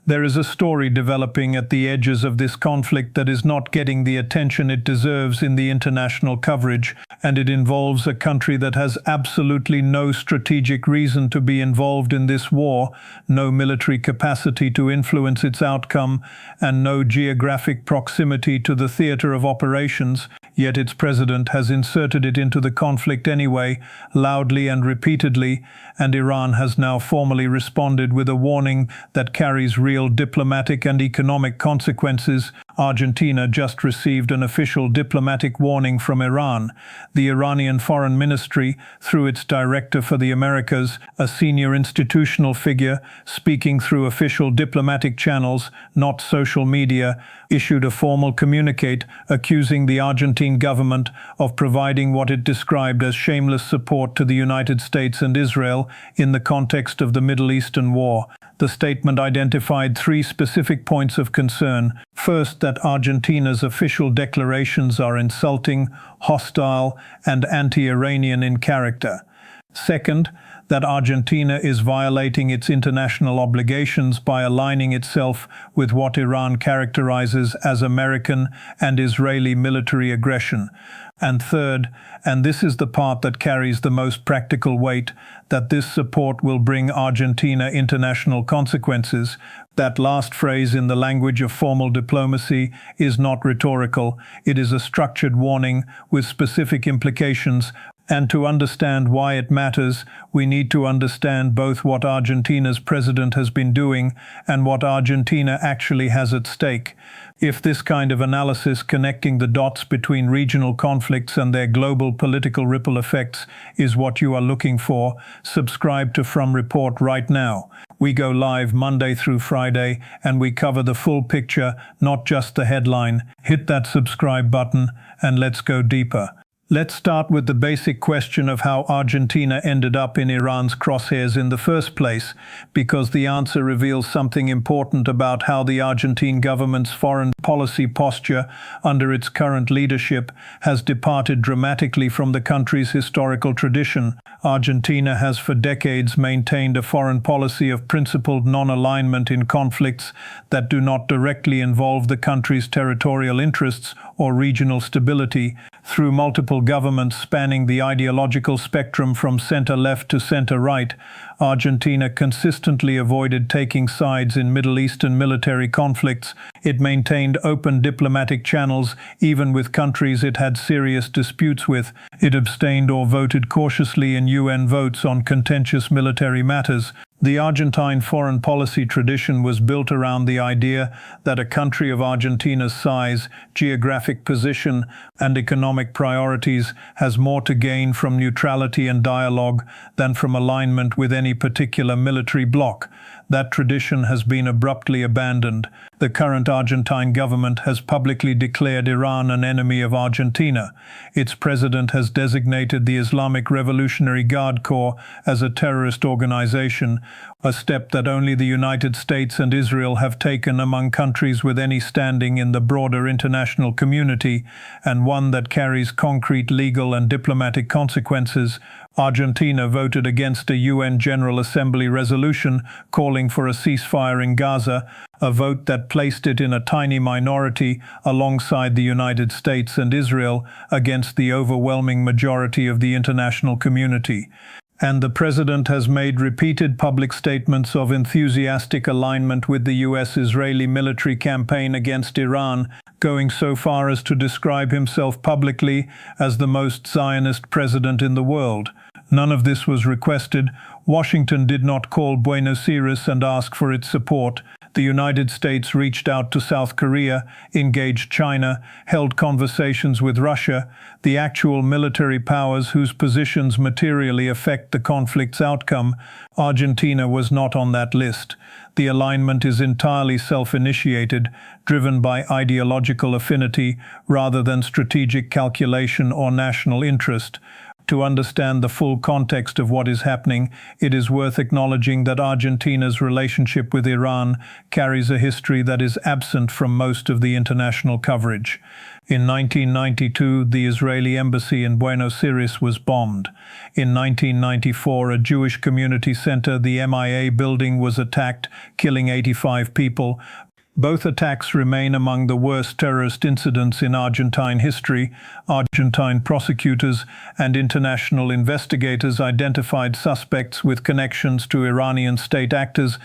There is a story developing at the edges of this conflict that is not getting the attention it deserves in the international coverage, and it involves a country that has absolutely no strategic reason to be involved in this war, no military capacity to influence its outcome, and no geographic proximity to the theater of operations, yet its president has inserted it into the conflict anyway, loudly and repeatedly, and Iran has now formally responded with a warning that carries real diplomatic and economic consequences. Argentina just received an official diplomatic warning from Iran. The Iranian Foreign Ministry, through its Director for the Americas, a senior institutional figure, speaking through official diplomatic channels, not social media, issued a formal communique accusing the Argentine government of providing what it described as shameless support to the United States and Israel in the context of the Middle Eastern war. The statement identified three specific points of concern. First, that Argentina's official declarations are insulting, hostile, and anti-Iranian in character. Second, that Argentina is violating its international obligations by aligning itself with what Iran characterizes as American and Israeli military aggression. And third, and this is the part that carries the most practical weight, that this support will bring Argentina international consequences. That last phrase in the language of formal diplomacy is not rhetorical. It is a structured warning with specific implications. And to understand why it matters, we need to understand both what Argentina's president has been doing and what Argentina actually has at stake. If this kind of analysis connecting the dots between regional conflicts and their global political ripple effects is what you are looking for, subscribe to From Report right now. We go live Monday through Friday, and we cover the full picture, not just the headline. Hit that subscribe button, and let's go deeper. Let's start with the basic question of how Argentina ended up in Iran's crosshairs in the first place, because the answer reveals something important about how the Argentine government's foreign policy posture under its current leadership has departed dramatically from the country's historical tradition. Argentina has for decades maintained a foreign policy of principled non-alignment in conflicts that do not directly involve the country's territorial interests or regional stability. Through multiple governments spanning the ideological spectrum from center-left to center-right, Argentina consistently avoided taking sides in Middle Eastern military conflicts. It maintained open diplomatic channels even with countries it had serious disputes with. It abstained or voted cautiously in UN votes on contentious military matters. The Argentine foreign policy tradition was built around the idea that a country of Argentina's size, geographic position, and economic priorities has more to gain from neutrality and dialogue than from alignment with any particular military bloc. That tradition has been abruptly abandoned. The current Argentine government has publicly declared Iran an enemy of Argentina. Its president has designated the Islamic Revolutionary Guard Corps as a terrorist organization, a step that only the United States and Israel have taken among countries with any standing in the broader international community, and one that carries concrete legal and diplomatic consequences. Argentina voted against a UN General Assembly resolution calling for a ceasefire in Gaza, a vote that placed it in a tiny minority alongside the United States and Israel against the overwhelming majority of the international community. And the president has made repeated public statements of enthusiastic alignment with the US-Israeli military campaign against Iran, going so far as to describe himself publicly as the most Zionist president in the world. None of this was requested. Washington did not call Buenos Aires and ask for its support. The United States reached out to South Korea, engaged China, held conversations with Russia, the actual military powers whose positions materially affect the conflict's outcome. Argentina was not on that list. The alignment is entirely self-initiated, driven by ideological affinity rather than strategic calculation or national interest. To understand the full context of what is happening, it is worth acknowledging that Argentina's relationship with Iran carries a history that is absent from most of the international coverage. In 1992, the Israeli embassy in Buenos Aires was bombed. In 1994, a Jewish community center, the MIA building, was attacked, killing 85 people. Both attacks remain among the worst terrorist incidents in Argentine history. Argentine prosecutors and international investigators identified suspects with connections to Iranian state actors.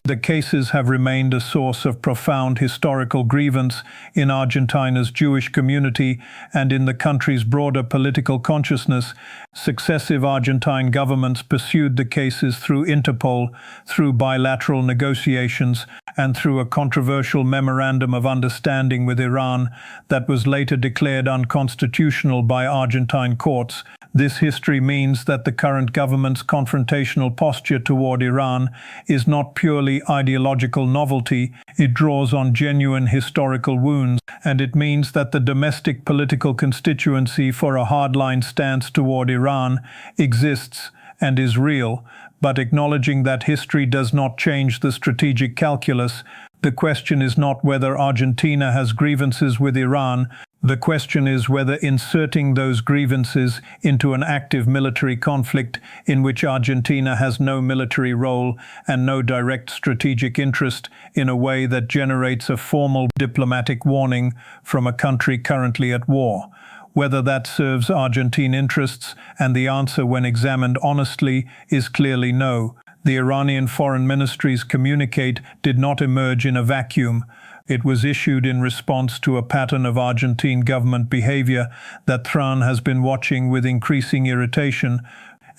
The cases have remained a source of profound historical grievance in Argentina's Jewish community and in the country's broader political consciousness. Successive Argentine governments pursued the cases through Interpol, through bilateral negotiations, and through a controversial memorandum of understanding with Iran that was later declared unconstitutional by Argentine courts. This history means that the current government's confrontational posture toward Iran is not purely ideological novelty, it draws on genuine historical wounds, and it means that the domestic political constituency for a hardline stance toward Iran exists and is real. But acknowledging that history does not change the strategic calculus, the question is not whether Argentina has grievances with Iran. The question is whether inserting those grievances into an active military conflict in which Argentina has no military role and no direct strategic interest in a way that generates a formal diplomatic warning from a country currently at war. Whether that serves Argentine interests, and the answer, when examined honestly, is clearly no. The Iranian Foreign Ministry's communique did not emerge in a vacuum. It was issued in response to a pattern of Argentine government behavior that Tehran has been watching with increasing irritation,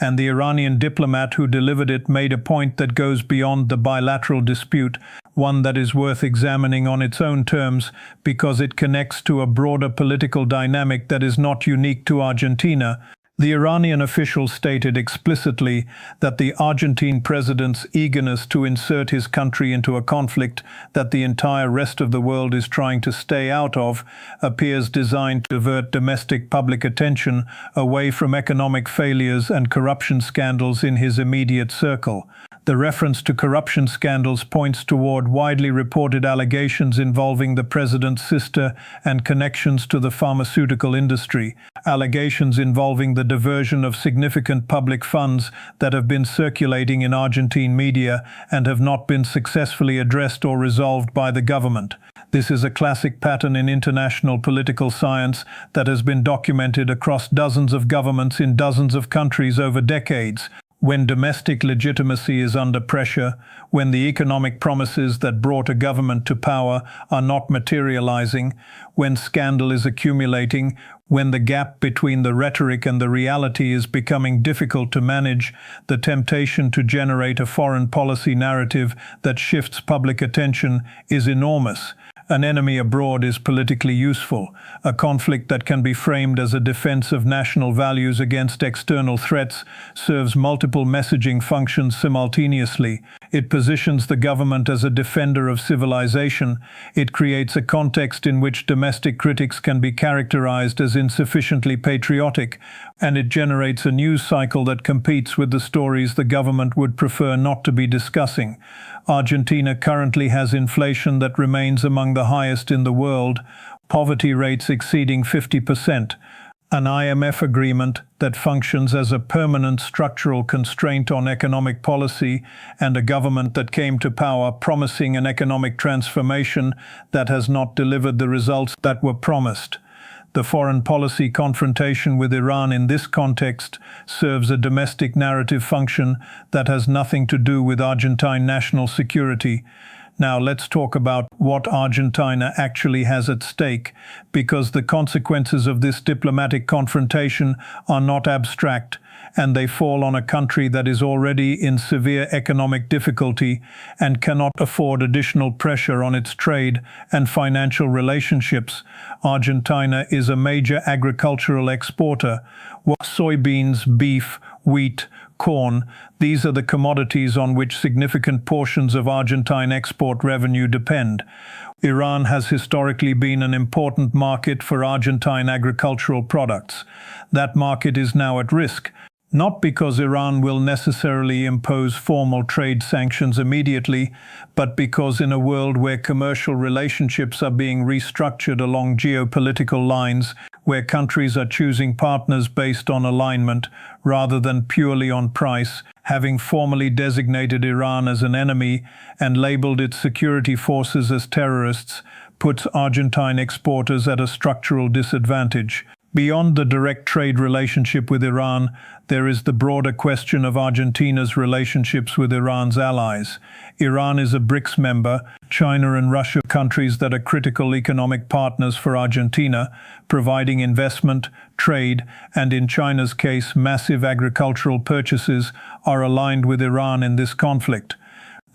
and the Iranian diplomat who delivered it made a point that goes beyond the bilateral dispute, one that is worth examining on its own terms because it connects to a broader political dynamic that is not unique to Argentina. The Iranian official stated explicitly that the Argentine president's eagerness to insert his country into a conflict that the entire rest of the world is trying to stay out of appears designed to divert domestic public attention away from economic failures and corruption scandals in his immediate circle. The reference to corruption scandals points toward widely reported allegations involving the president's sister and connections to the pharmaceutical industry, allegations involving the diversion of significant public funds that have been circulating in Argentine media and have not been successfully addressed or resolved by the government. This is a classic pattern in international political science that has been documented across dozens of governments in dozens of countries over decades. When domestic legitimacy is under pressure, when the economic promises that brought a government to power are not materializing, when scandal is accumulating, when the gap between the rhetoric and the reality is becoming difficult to manage, the temptation to generate a foreign policy narrative that shifts public attention is enormous. An enemy abroad is politically useful. A conflict that can be framed as a defense of national values against external threats serves multiple messaging functions simultaneously. It positions the government as a defender of civilization. It creates a context in which domestic critics can be characterized as insufficiently patriotic, and it generates a news cycle that competes with the stories the government would prefer not to be discussing. Argentina currently has inflation that remains among the highest in the world, poverty rates exceeding 50%, an IMF agreement that functions as a permanent structural constraint on economic policy, and a government that came to power promising an economic transformation that has not delivered the results that were promised. The foreign policy confrontation with Iran in this context serves a domestic narrative function that has nothing to do with Argentine national security. Now let's talk about what Argentina actually has at stake, because the consequences of this diplomatic confrontation are not abstract, and they fall on a country that is already in severe economic difficulty and cannot afford additional pressure on its trade and financial relationships. Argentina is a major agricultural exporter. Soybeans, beef, wheat, corn. These are the commodities on which significant portions of Argentine export revenue depend. Iran has historically been an important market for Argentine agricultural products. That market is now at risk, not because Iran will necessarily impose formal trade sanctions immediately, but because in a world where commercial relationships are being restructured along geopolitical lines, where countries are choosing partners based on alignment rather than purely on price, having formally designated Iran as an enemy and labeled its security forces as terrorists, puts Argentine exporters at a structural disadvantage. Beyond the direct trade relationship with Iran, there is the broader question of Argentina's relationships with Iran's allies. Iran is a BRICS member, China and Russia countries that are critical economic partners for Argentina, providing investment, trade, and in China's case, massive agricultural purchases, are aligned with Iran in this conflict.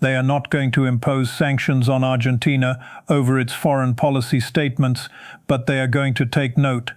They are not going to impose sanctions on Argentina over its foreign policy statements, but they are going to take note.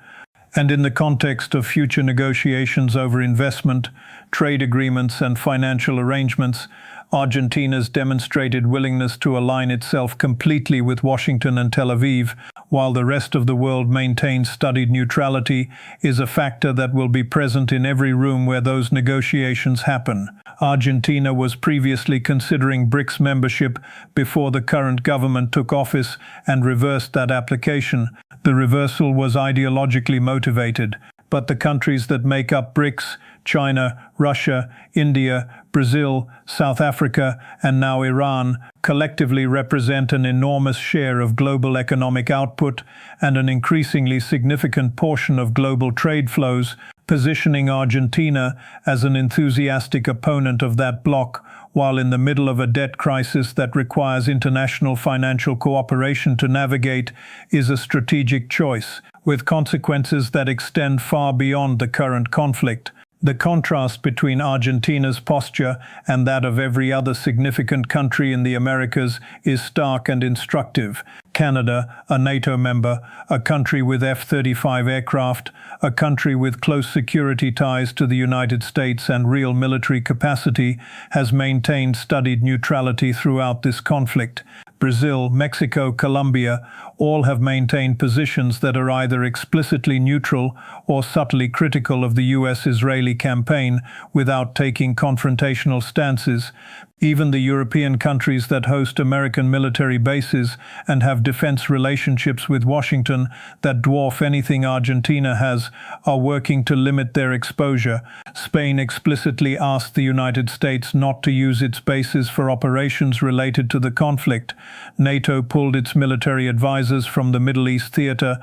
And in the context of future negotiations over investment, trade agreements and financial arrangements, Argentina's demonstrated willingness to align itself completely with Washington and Tel Aviv, while the rest of the world maintains studied neutrality, is a factor that will be present in every room where those negotiations happen. Argentina was previously considering BRICS membership before the current government took office and reversed that application. The reversal was ideologically motivated, but the countries that make up BRICS, China, Russia, India, Brazil, South Africa, and now Iran, collectively represent an enormous share of global economic output and an increasingly significant portion of global trade flows, positioning Argentina as an enthusiastic opponent of that bloc, while in the middle of a debt crisis that requires international financial cooperation to navigate, is a strategic choice, with consequences that extend far beyond the current conflict. The contrast between Argentina's posture and that of every other significant country in the Americas is stark and instructive. Canada, a NATO member, a country with F-35 aircraft, a country with close security ties to the United States and real military capacity, has maintained studied neutrality throughout this conflict. Brazil, Mexico, Colombia, all have maintained positions that are either explicitly neutral or subtly critical of the US-Israeli campaign without taking confrontational stances. Even the European countries that host American military bases and have defense relationships with Washington that dwarf anything Argentina has are working to limit their exposure. Spain explicitly asked the United States not to use its bases for operations related to the conflict. NATO pulled its military advisors from the Middle East theater.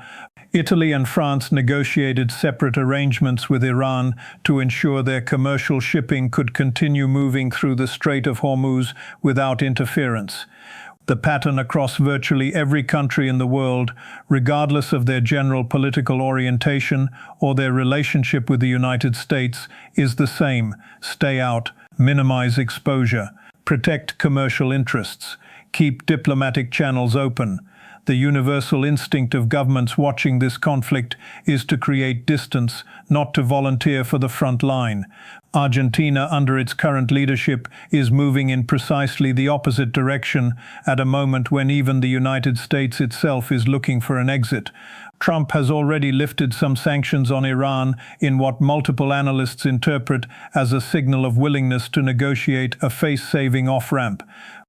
Italy and France negotiated separate arrangements with Iran to ensure their commercial shipping could continue moving through the Strait of Hormuz without interference. The pattern across virtually every country in the world, regardless of their general political orientation or their relationship with the United States, is the same: stay out, minimize exposure, protect commercial interests, keep diplomatic channels open. The universal instinct of governments watching this conflict is to create distance, not to volunteer for the front line. Argentina, under its current leadership, is moving in precisely the opposite direction at a moment when even the United States itself is looking for an exit. Trump has already lifted some sanctions on Iran in what multiple analysts interpret as a signal of willingness to negotiate a face-saving off-ramp.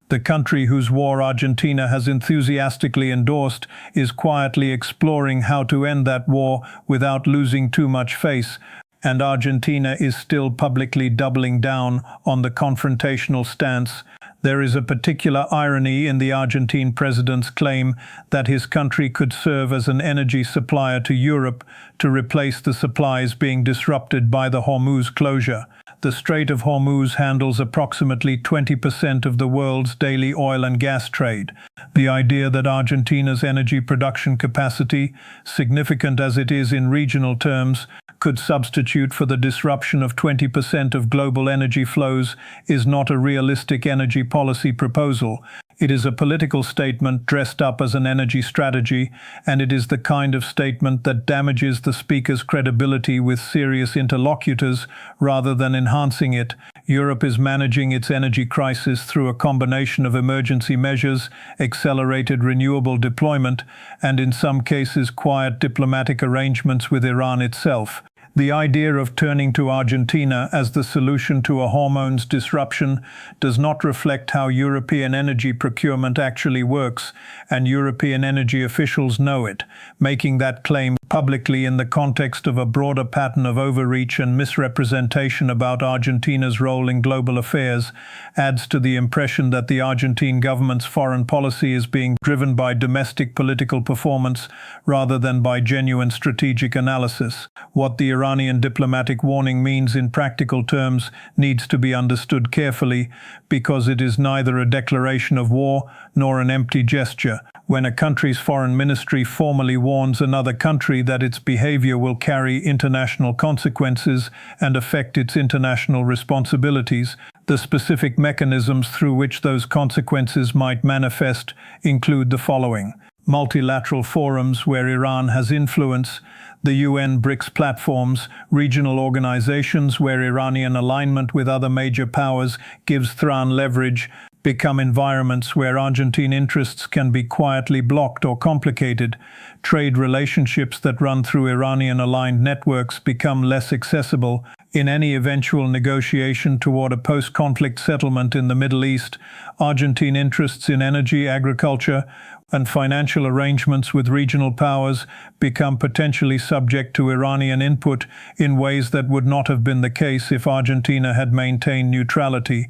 The country whose war Argentina has enthusiastically endorsed is quietly exploring how to end that war without losing too much face, and Argentina is still publicly doubling down on the confrontational stance. There is a particular irony in the Argentine president's claim that his country could serve as an energy supplier to Europe to replace the supplies being disrupted by the Hormuz closure. The Strait of Hormuz handles approximately 20% of the world's daily oil and gas trade. The idea that Argentina's energy production capacity, significant as it is in regional terms, could substitute for the disruption of 20% of global energy flows is not a realistic energy policy proposal. It is a political statement dressed up as an energy strategy, and it is the kind of statement that damages the speaker's credibility with serious interlocutors rather than enhancing it. Europe is managing its energy crisis through a combination of emergency measures, accelerated renewable deployment, and in some cases quiet diplomatic arrangements with Iran itself. The idea of turning to Argentina as the solution to a hormones disruption does not reflect how European energy procurement actually works, and European energy officials know it. Making that claim publicly in the context of a broader pattern of overreach and misrepresentation about Argentina's role in global affairs adds to the impression that the Argentine government's foreign policy is being driven by domestic political performance rather than by genuine strategic analysis. What the Iranian diplomatic warning means in practical terms needs to be understood carefully, because it is neither a declaration of war nor an empty gesture. When a country's foreign ministry formally warns another country that its behavior will carry international consequences and affect its international responsibilities, the specific mechanisms through which those consequences might manifest include the following: multilateral forums where Iran has influence, the UN BRICS platforms, regional organizations where Iranian alignment with other major powers gives Tehran leverage, become environments where Argentine interests can be quietly blocked or complicated. Trade relationships that run through Iranian-aligned networks become less accessible. In any eventual negotiation toward a post-conflict settlement in the Middle East, Argentine interests in energy, agriculture, and financial arrangements with regional powers become potentially subject to Iranian input in ways that would not have been the case if Argentina had maintained neutrality.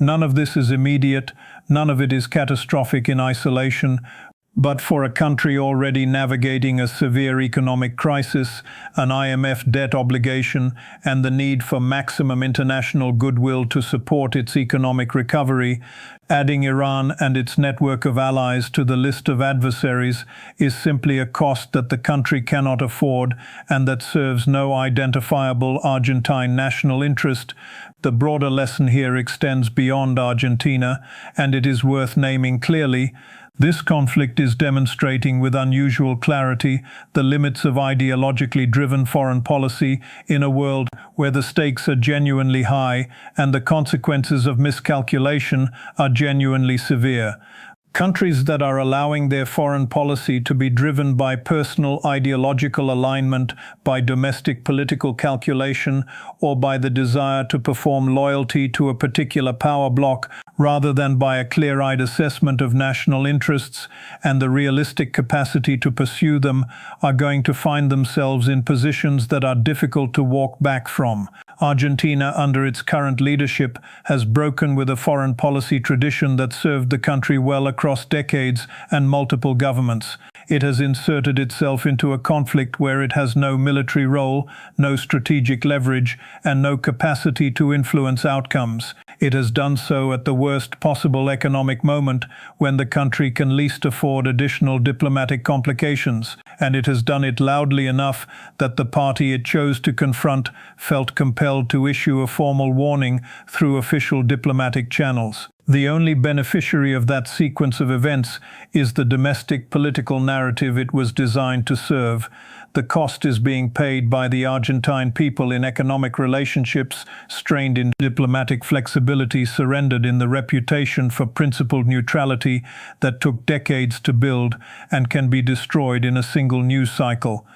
None of this is immediate, none of it is catastrophic in isolation, but for a country already navigating a severe economic crisis, an IMF debt obligation, and the need for maximum international goodwill to support its economic recovery, adding Iran and its network of allies to the list of adversaries is simply a cost that the country cannot afford and that serves no identifiable Argentine national interest. The broader lesson here extends beyond Argentina, and it is worth naming clearly. This conflict is demonstrating with unusual clarity the limits of ideologically driven foreign policy in a world where the stakes are genuinely high and the consequences of miscalculation are genuinely severe. Countries that are allowing their foreign policy to be driven by personal ideological alignment, by domestic political calculation, or by the desire to perform loyalty to a particular power bloc, rather than by a clear-eyed assessment of national interests and the realistic capacity to pursue them, are going to find themselves in positions that are difficult to walk back from. Argentina, under its current leadership, has broken with a foreign policy tradition that served the country well across decades and multiple governments. It has inserted itself into a conflict where it has no military role, no strategic leverage, and no capacity to influence outcomes. It has done so at the worst possible economic moment, when the country can least afford additional diplomatic complications, and it has done it loudly enough that the party it chose to confront felt compelled to issue a formal warning through official diplomatic channels. The only beneficiary of that sequence of events is the domestic political narrative it was designed to serve. The cost is being paid by the Argentine people in economic relationships strained in diplomatic flexibility, surrendered in the reputation for principled neutrality that took decades to build and can be destroyed in a single news cycle.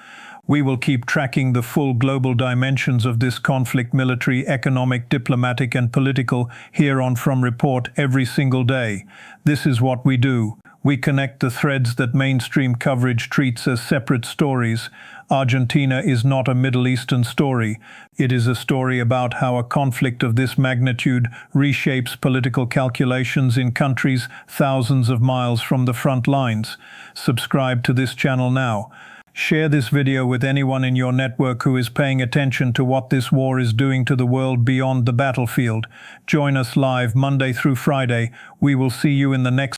We will keep tracking the full global dimensions of this conflict, military, economic, diplomatic, and political, here on From Report every single day. This is what we do. We connect the threads that mainstream coverage treats as separate stories. Argentina is not a Middle Eastern story. It is a story about how a conflict of this magnitude reshapes political calculations in countries thousands of miles from the front lines. Subscribe to this channel now. Share this video with anyone in your network who is paying attention to what this war is doing to the world beyond the battlefield. Join us live Monday through Friday. We will see you in the next